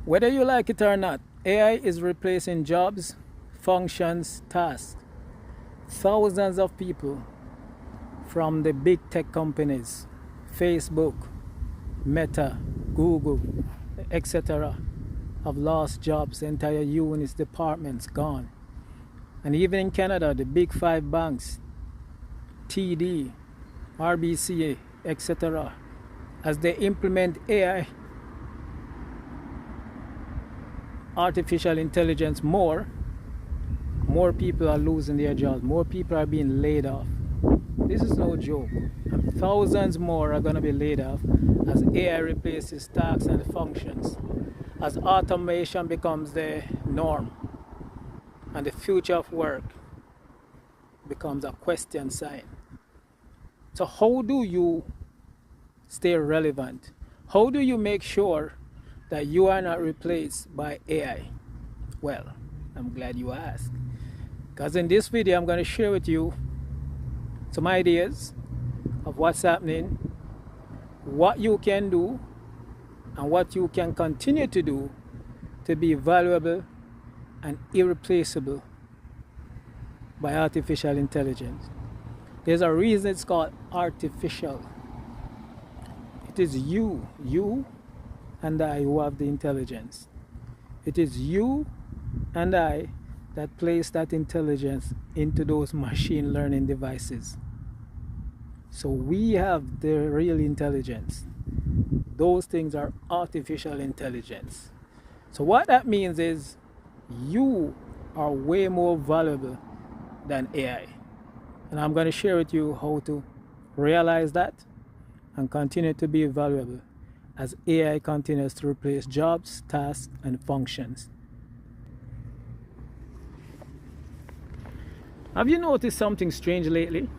Whether you like it or not, AI is replacing jobs, functions, tasks. Thousands of people from the big tech companies, Facebook, Meta, Google, etc., have lost jobs. Entire units, departments gone. And even in Canada, the big five banks, TD, RBC, etc., as they implement AI, artificial intelligence, more people are losing their jobs, more people are being laid off. This is no joke, and thousands more are going to be laid off as AI replaces tasks and functions, as automation becomes the norm and the future of work becomes a question sign. So how do you stay relevant? How do you make sure that you are not replaced by AI? Well, I'm glad you asked, because in this video I'm going to share with you some ideas of what's happening, what you can do, and what you can continue to do to be valuable and irreplaceable by artificial intelligence. There's a reason it's called artificial. It is you and I who have the intelligence. It is you and I that place that intelligence into those machine learning devices. So we have the real intelligence. Those things are artificial intelligence. So what that means is you are way more valuable than AI. And I'm going to share with you how to realize that and continue to be valuable as AI continues to replace jobs, tasks, and functions. Have you noticed something strange lately?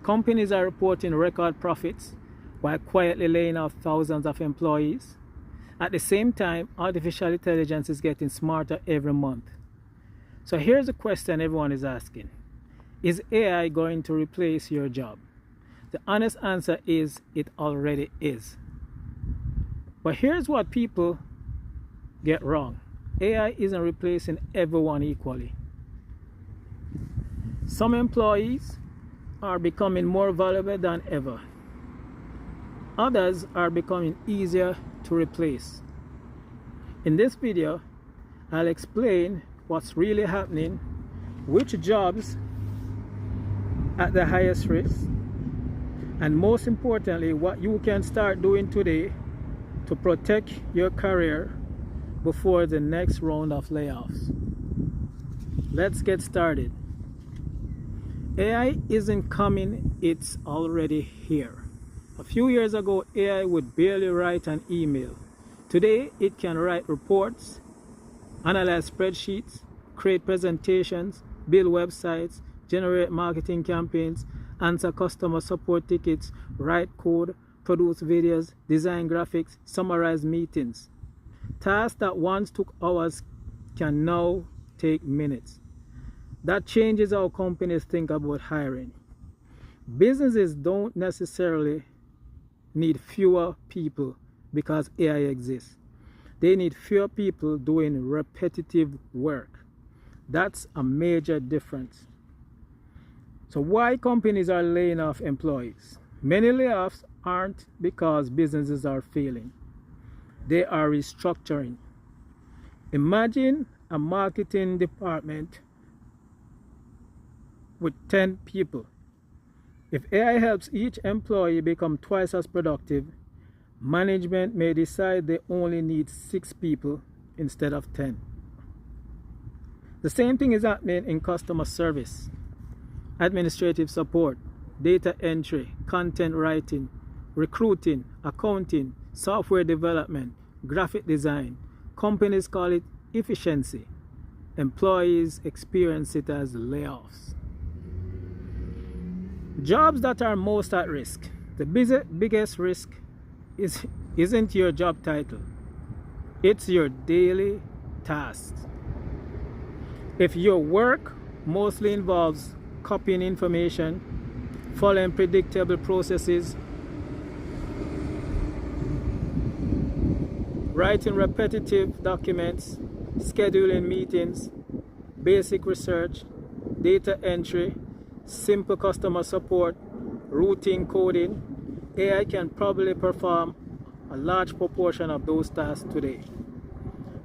Companies are reporting record profits while quietly laying off thousands of employees. At the same time, artificial intelligence is getting smarter every month. So here's a question everyone is asking. Is AI going to replace your job? The honest answer is it already is. But here's what people get wrong. AI isn't replacing everyone equally. Some employees are becoming more valuable than ever. Others are becoming easier to replace. In this video, I'll explain what's really happening, which jobs at the highest risk, and most importantly, what you can start doing today to protect your career before the next round of layoffs. Let's get started. AI isn't coming, it's already here. A few years ago, AI would barely write an email. Today, it can write reports, analyze spreadsheets, create presentations, build websites, generate marketing campaigns, answer customer support tickets, write code, produce videos, design graphics, summarize meetings. Tasks that once took hours can now take minutes. That changes how companies think about hiring. Businesses don't necessarily need fewer people because AI exists. They need fewer people doing repetitive work. That's a major difference. So why companies are laying off employees? Many layoffs aren't because businesses are failing. They are restructuring. Imagine a marketing department with 10 people. If AI helps each employee become twice as productive, management may decide they only need 6 people instead of 10. The same thing is happening in customer service, administrative support, data entry, content writing, recruiting, accounting, software development, graphic design. Companies call it efficiency. Employees experience it as layoffs. Jobs that are most at risk. The biggest risk isn't your job title. It's your daily tasks. If your work mostly involves copying information, following predictable processes, writing repetitive documents, scheduling meetings, basic research, data entry, simple customer support, routine coding. AI can probably perform a large proportion of those tasks today.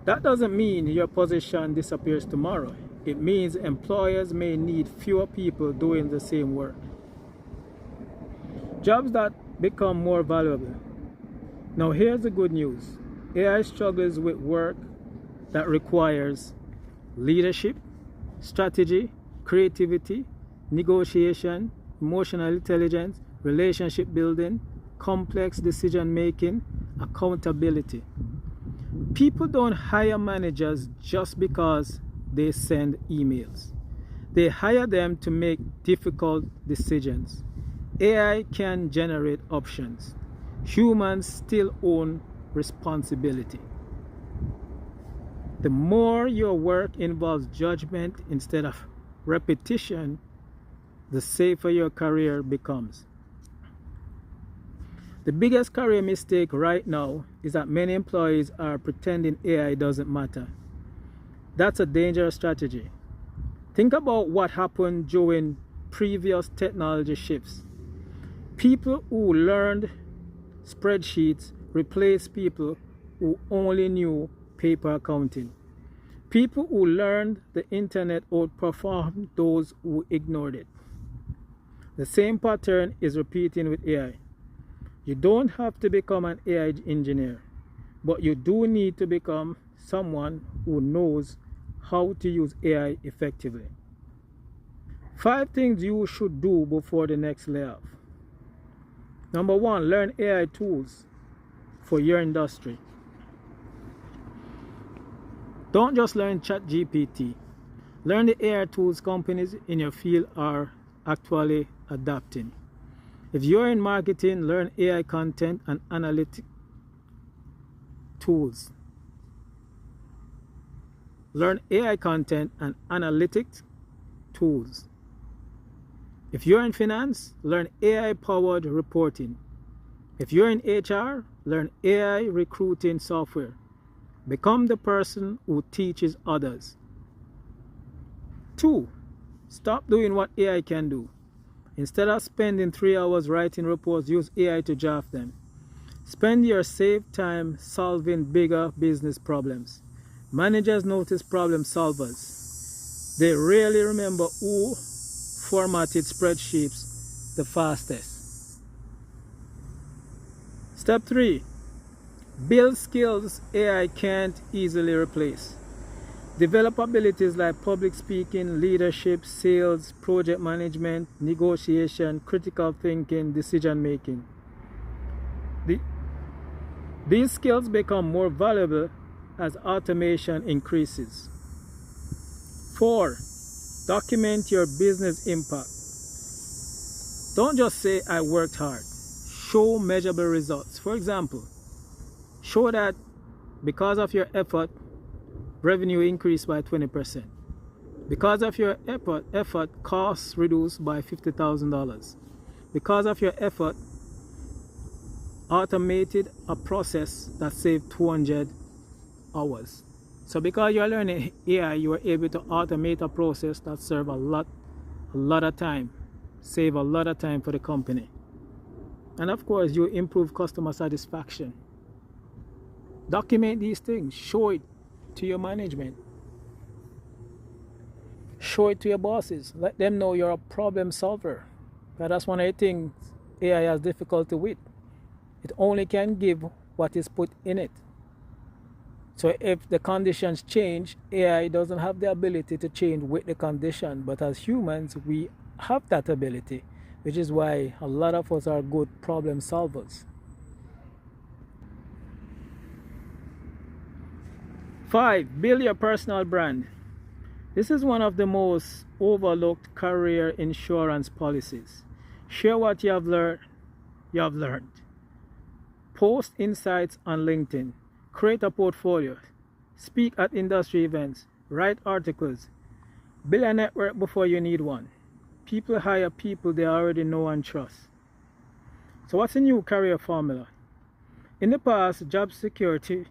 That doesn't mean your position disappears tomorrow. It means employers may need fewer people doing the same work. Jobs that become more valuable. Now here's the good news. AI struggles with work that requires leadership, strategy, creativity, negotiation, emotional intelligence, relationship building, complex decision making, accountability. People don't hire managers just because they send emails. They hire them to make difficult decisions. AI can generate options. Humans still own responsibility. The more your work involves judgment instead of repetition, the safer your career becomes. The biggest career mistake right now is that many employees are pretending AI doesn't matter. That's a dangerous strategy. Think about what happened during previous technology shifts. People who learned spreadsheets replaced people who only knew paper accounting. People who learned the internet outperformed those who ignored it. The same pattern is repeating with AI. You don't have to become an AI engineer, but you do need to become someone who knows how to use AI effectively. 5 things you should do before the next layoff. Number 1, learn AI tools for your industry. Don't just learn ChatGPT. Learn the AI tools companies in your field are actually adapting. If you're in marketing, learn AI content and analytic tools. Learn AI content and analytics tools. If you're in finance, learn AI-powered reporting. If you're in HR, learn AI recruiting software. Become the person who teaches others. 2, stop doing what AI can do. Instead of spending 3 hours writing reports, use AI to draft them. Spend your saved time solving bigger business problems. Managers notice problem solvers. They rarely remember who formatted spreadsheets the fastest. Step 3, build skills AI can't easily replace. Develop abilities like public speaking, leadership, sales, project management, negotiation, critical thinking, decision making. These skills become more valuable as automation increases. 4, document your business impact. Don't just say I worked hard. Show measurable results. For example, show that because of your effort, revenue increased by 20%. Because of your effort, costs reduced by $50,000. Because of your effort, automated a process that saved 200 hours. So because you're learning AI, you are able to automate a process that serves a lot of time, save a lot of time for the company. And of course, you improve customer satisfaction. Document these things, show it to your management. Show it to your bosses. Let them know you're a problem solver. That's one of the things AI has difficulty with. It only can give what is put in it. So if the conditions change, AI doesn't have the ability to change with the condition. But as humans, we have that ability, which is why a lot of us are good problem solvers. 5, build your personal brand. This is one of the most overlooked career insurance policies. Share what you have learned. Post insights on LinkedIn. Create a portfolio. Speak at industry events. Write articles. Build a network before you need one. People hire people they already know and trust. So what's the new career formula? In the past, job security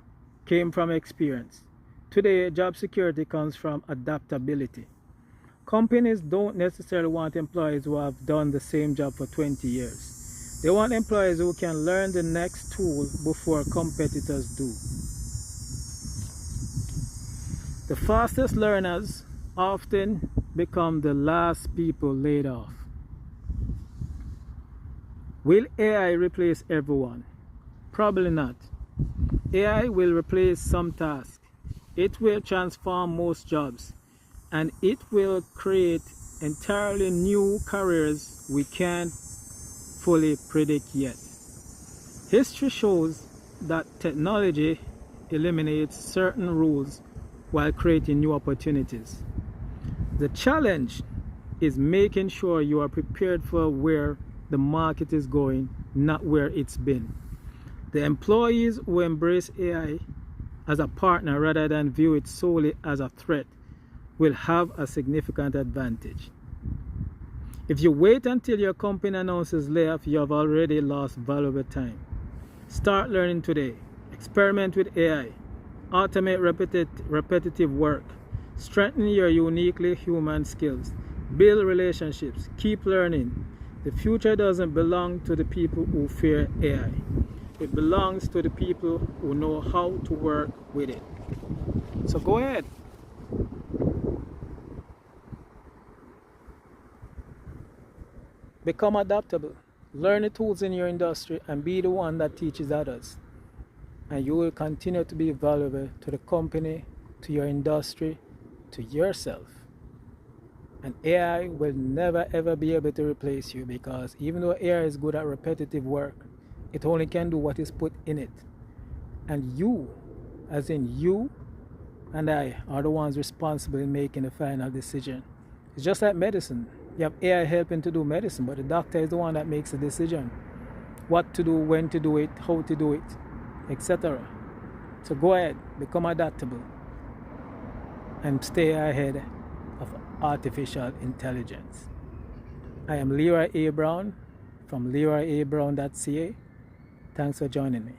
came from experience. Today, job security comes from adaptability. Companies don't necessarily want employees who have done the same job for 20 years. They want employees who can learn the next tool before competitors do. The fastest learners often become the last people laid off. Will AI replace everyone? Probably not. AI will replace some tasks. It will transform most jobs, and it will create entirely new careers we can't fully predict yet. History shows that technology eliminates certain rules while creating new opportunities. The challenge is making sure you are prepared for where the market is going, not where it's been. The employees who embrace AI as a partner rather than view it solely as a threat will have a significant advantage. If you wait until your company announces layoff, you have already lost valuable time. Start learning today. Experiment with AI. Automate repetitive work. Strengthen your uniquely human skills. Build relationships. Keep learning. The future doesn't belong to the people who fear AI. It belongs to the people who know how to work with it. So go ahead. Become adaptable. Learn the tools in your industry and be the one that teaches others. And you will continue to be valuable to the company, to your industry, to yourself. And AI will never ever be able to replace you, because even though AI is good at repetitive work, it only can do what is put in it. And you, as in you and I, are the ones responsible in making the final decision. It's just like medicine. You have AI helping to do medicine, but the doctor is the one that makes the decision. What to do, when to do it, how to do it, etc. So go ahead, become adaptable, and stay ahead of artificial intelligence. I am Leroy A. Brown from leroyabrown.ca. Thanks for joining me.